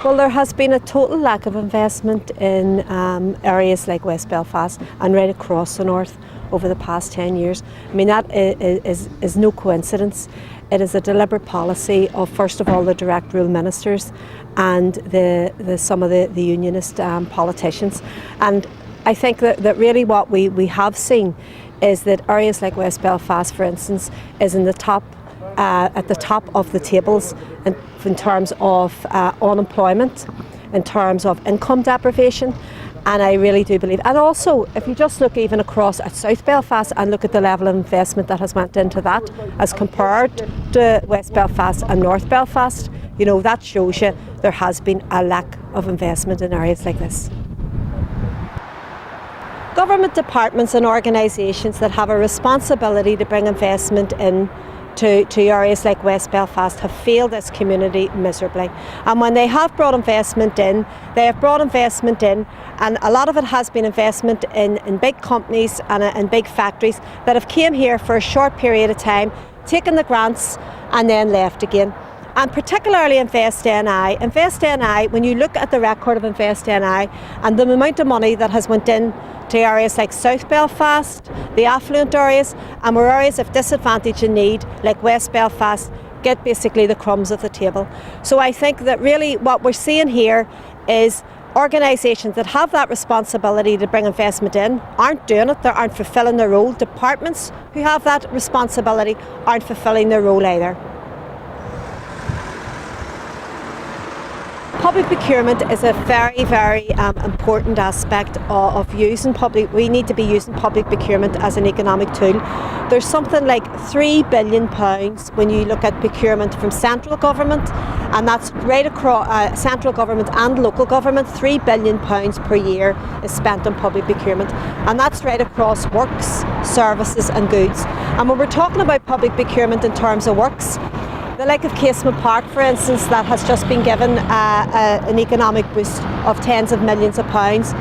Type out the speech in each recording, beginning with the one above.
Well, there has been a total lack of investment in areas like West Belfast and right across the north over the past 10 years. I mean, that is no coincidence. It is a deliberate policy of, first of all, the direct rule ministers and some of the unionist politicians. And I think that really what we have seen is that areas like West Belfast, for instance, is at the top of the tables in terms of unemployment, in terms of income deprivation. And I really do believe, and also if you just look even across at South Belfast and look at the level of investment that has went into that as compared to West Belfast and North Belfast, you know, that shows you there has been a lack of investment in areas like this. Government departments and organisations that have a responsibility to bring investment in to areas like West Belfast have failed this community miserably. And when they have brought investment in, they have brought investment in, and a lot of it has been investment in big companies and in big factories that have came here for a short period of time, taken the grants and then left again. And particularly InvestNI. InvestNI, when you look at the record of InvestNI and the amount of money that has went in to areas like South Belfast, the affluent areas, and where areas of disadvantage and need, like West Belfast, get basically the crumbs of the table. So I think that really what we're seeing here is organisations that have that responsibility to bring investment in aren't doing it, they aren't fulfilling their role. Departments who have that responsibility aren't fulfilling their role either. Public procurement is a very, very important aspect of using public. We need to be using public procurement as an economic tool. There's something like £3 billion when you look at procurement from central government, and that's right across central government and local government. £3 billion per year is spent on public procurement, and that's right across works, services and goods. And when we're talking about public procurement in terms of works, the like of Casement Park, for instance, that has just been given an economic boost of tens of millions of pounds.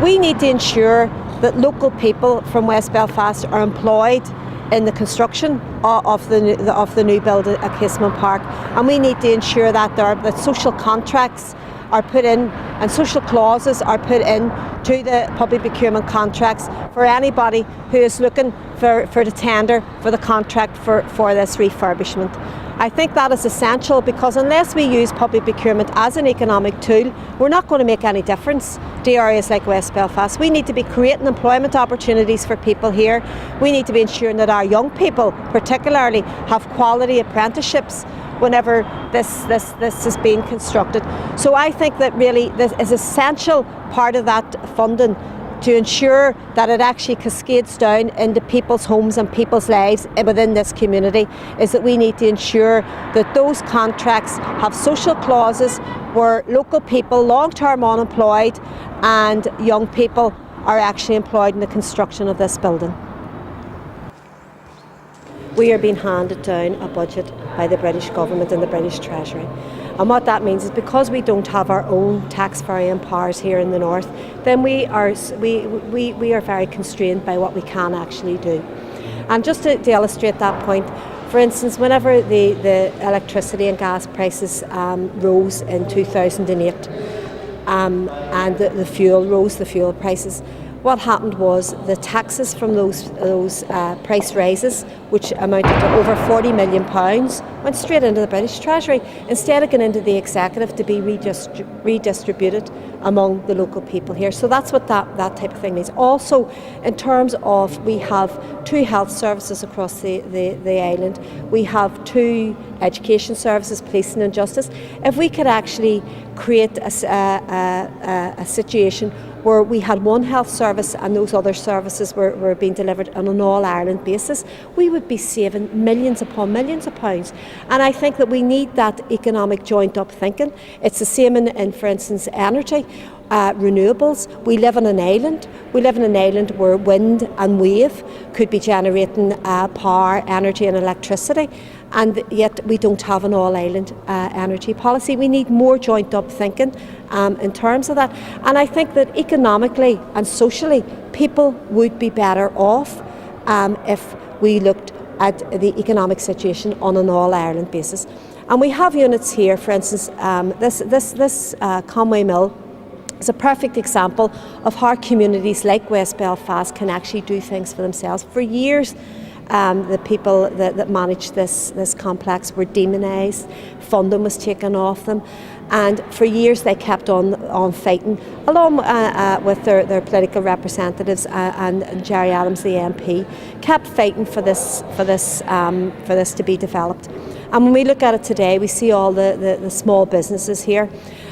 We need to ensure that local people from West Belfast are employed in the construction of the new building at Casement Park, and we need to ensure that social contracts are put in and social clauses are put in to the public procurement contracts for anybody who is looking for the tender for the contract for this refurbishment. I think that is essential, because unless we use public procurement as an economic tool, we're not going to make any difference to areas like West Belfast. We need to be creating employment opportunities for people here. We need to be ensuring that our young people particularly have quality apprenticeships whenever this is being constructed. So I think that really this is essential part of that funding, to ensure that it actually cascades down into people's homes and people's lives within this community, is that we need to ensure that those contracts have social clauses where local people, long-term unemployed and young people are actually employed in the construction of this building. We are being handed down a budget by the British government and the British Treasury. And what that means is, because we don't have our own tax varying powers here in the north, then we are very constrained by what we can actually do. And just to illustrate that point, for instance, whenever the electricity and gas prices rose in 2008 and the fuel prices, what happened was the taxes from those price raises, which amounted to over £40 million, went straight into the British Treasury instead of going into the executive to be redistributed among the local people here. So that's what that type of thing means. Also, in terms of, we have 2 health services across the island. We have 2 education services, policing and justice. If we could actually create a situation where we had one health service and those other services were being delivered on an all-Ireland basis, we would be saving millions upon millions of pounds. And I think that we need that economic joint-up thinking. It's the same in, for instance, energy. Renewables. We live on an island. We live on an island where wind and wave could be generating power, energy and electricity, and yet we don't have an all-island energy policy. We need more joint-up thinking in terms of that. And I think that economically and socially, people would be better off if we looked at the economic situation on an all-Ireland basis. And we have units here, for instance, this Conway Mill is a perfect example of how communities like West Belfast can actually do things for themselves. For years, the people that managed this complex were demonised, funding was taken off them, and for years they kept on fighting, along with their political representatives and Jerry Adams, the MP, kept fighting for this to be developed. And when we look at it today, we see all the small businesses here.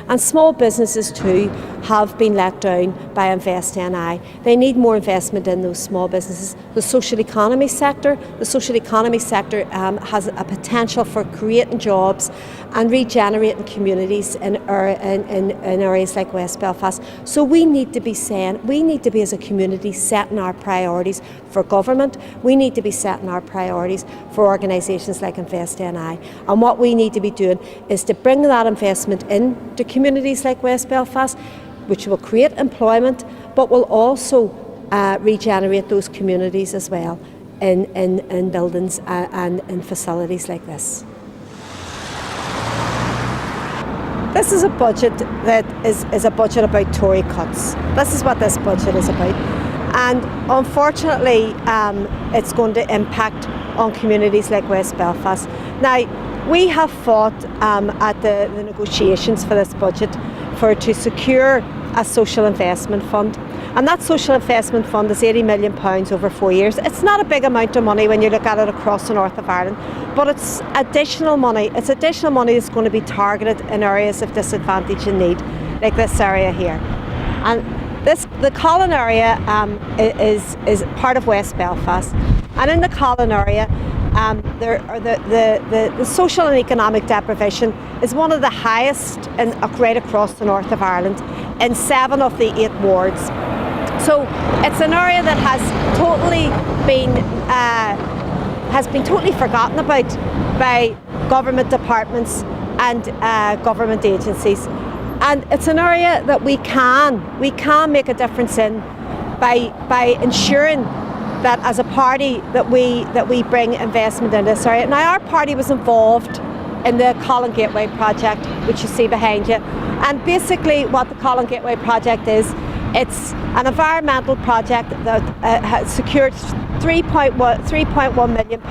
And small businesses too have been let down by Invest.NI. They need more investment in those small businesses. The social economy sector has a potential for creating jobs and regenerating communities in areas like West Belfast. So we need to be as a community setting our priorities for government. We need to be setting our priorities for organisations like Invest.NI. And what we need to be doing is to bring that investment into communities like West Belfast, which will create employment, but will also regenerate those communities as well in buildings and in facilities like this. This is a budget that is a budget about Tory cuts. This is what this budget is about. And unfortunately, it's going to impact on communities like West Belfast. Now, we have fought at the negotiations for this budget to secure a social investment fund. And that social investment fund is £80 million over 4 years. It's not a big amount of money when you look at it across the north of Ireland, but it's additional money. It's additional money that's going to be targeted in areas of disadvantage and need, like this area here. And the Collin area is part of West Belfast. And in the Collin area, the social and economic deprivation is one of the highest right across the north of Ireland in 7 of the 8 wards. So it's an area that has been totally forgotten about by government departments and government agencies. And it's an area that we can make a difference in by ensuring that as a party that we bring investment in this area. Now, our party was involved in the Collin Gateway project, which you see behind you. And basically what the Collin Gateway project is, it's an environmental project that has secured £3.1 million.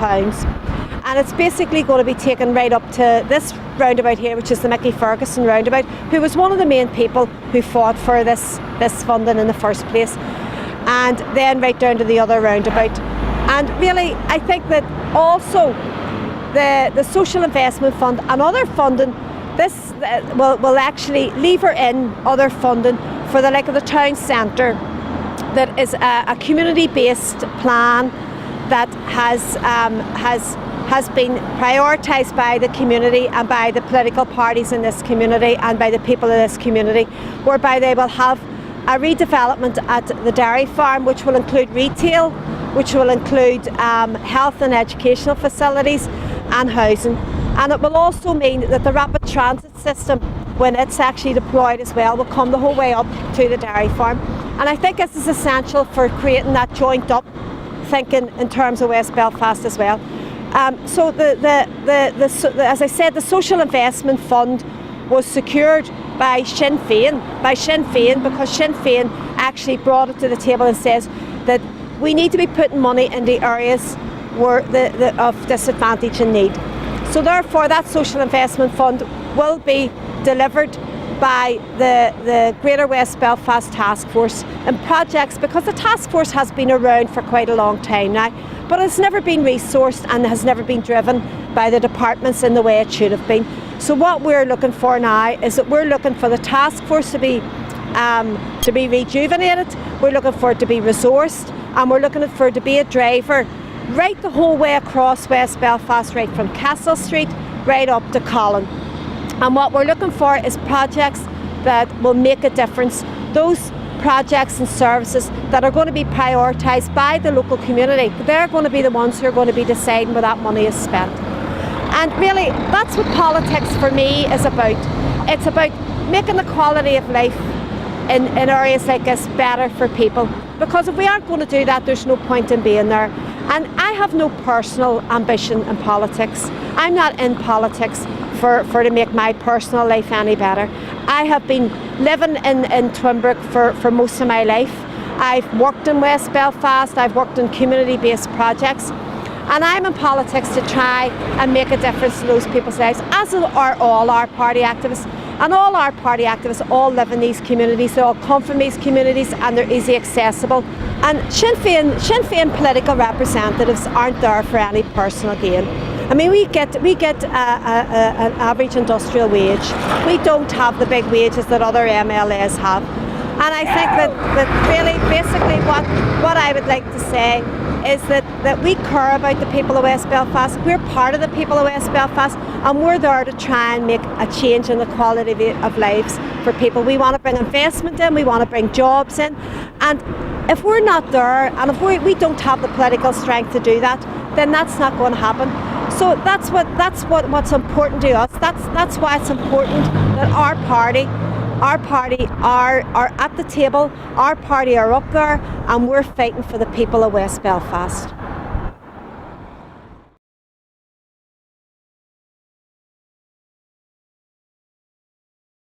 And it's basically going to be taken right up to this roundabout here, which is the Mickey Ferguson roundabout, who was one of the main people who fought for this funding in the first place. And then right down to the other roundabout. And really, I think that also the Social Investment Fund and other funding, this will actually lever in other funding for the like of the town centre, that is a community-based plan that has been prioritised by the community and by the political parties in this community and by the people in this community, whereby they will have a redevelopment at the dairy farm, which will include retail, which will include health and educational facilities and housing. And it will also mean that the rapid transit system, when it's actually deployed as well, will come the whole way up to the dairy farm. And I think this is essential for creating that joint up thinking in terms of West Belfast as well. So as I said, the Social Investment Fund was secured by Sinn Fein, because Sinn Fein actually brought it to the table and says that we need to be putting money in the areas where of disadvantage and need. So therefore that Social Investment Fund will be delivered by the Greater West Belfast Task Force and projects, because the task force has been around for quite a long time now, but it's never been resourced and has never been driven by the departments in the way it should have been. So what we're looking for now is that we're looking for the task force to be rejuvenated, we're looking for it to be resourced, and we're looking for it to be a driver right the whole way across West Belfast, right from Castle Street right up to Collin. And what we're looking for is projects that will make a difference, those projects and services that are going to be prioritised by the local community. They're going to be the ones who are going to be deciding where that money is spent. And really, that's what politics for me is about. It's about making the quality of life in areas like this better for people. Because if we aren't going to do that, there's no point in being there. And I have no personal ambition in politics. I'm not in politics for to make my personal life any better. I have been living in Twinbrook for most of my life. I've worked in West Belfast, I've worked in community-based projects, and I'm in politics to try and make a difference to those people's lives, as are all our party activists. And all our party activists all live in these communities, they all come from these communities and they're easy accessible. And Sinn Féin political representatives aren't there for any personal gain. I mean, we get an average industrial wage. We don't have the big wages that other MLAs have. And I think that really basically what I would like to say is that we care about the people of West Belfast. We're part of the people of West Belfast, and we're there to try and make a change in the quality of lives for people. We want to bring investment in, we want to bring jobs in, and if we're not there, and if we don't have the political strength to do that, then that's not going to happen. So that's what's important to us. That's why it's important that our party are at the table, our party are up there, and we're fighting for the people of West Belfast.